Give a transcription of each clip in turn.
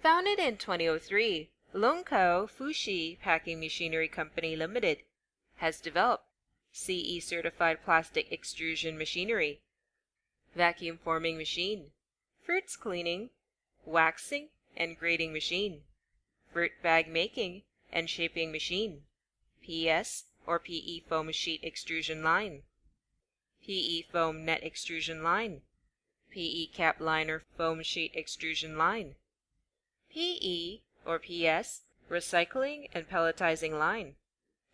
Founded in 2003, Longkou Fushi Packing Machinery Company Ltd. has developed CE certified plastic extrusion machinery, vacuum forming machine, fruits cleaning, waxing and grading machine, fruit bag making and shaping machine, PS or PE foam sheet extrusion line, PE foam net extrusion line, PE cap liner foam sheet extrusion line, PE or PS recycling and pelletizing line.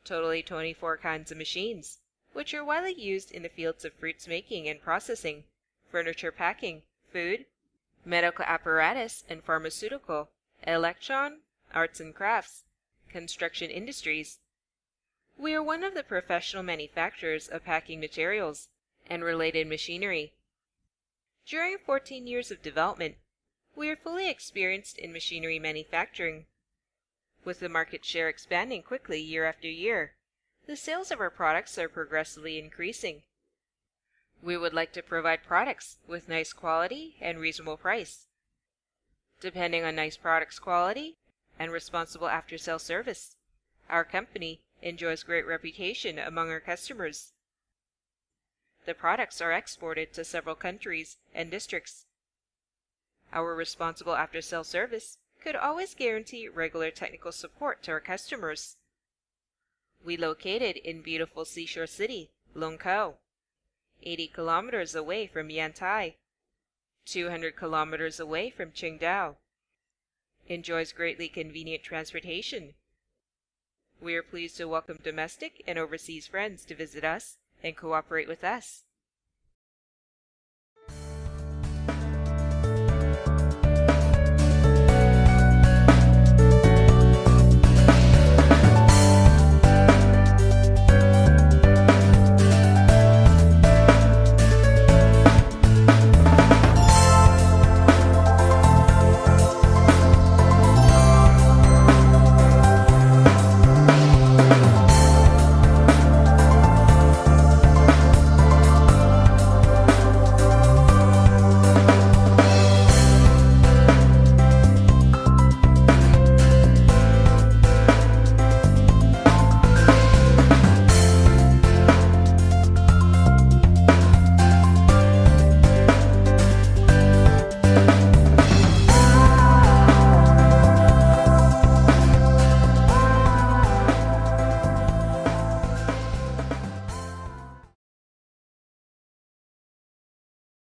Totally 24 kinds of machines, which are widely used in the fields of fruits making and processing, furniture packing, food, medical apparatus and pharmaceutical, electron, arts and crafts, construction industries. We are one of the professional manufacturers of packing materials and related machinery. During 14 years of development, we are fully experienced in machinery manufacturing. With the market share expanding quickly year after year, the sales of our products are progressively increasing. We would like to provide products with nice quality and reasonable price. Depending on nice products quality and responsible after-sale service, our company enjoys great reputation among our customers. The products are exported to several countries and districts. Our responsible after-sale service could always guarantee regular technical support to our customers. We located in beautiful seashore city, Longkou, 80 kilometers away from Yantai, 200 kilometers away from Qingdao. Enjoys greatly convenient transportation. We are pleased to welcome domestic and overseas friends to visit us and cooperate with us.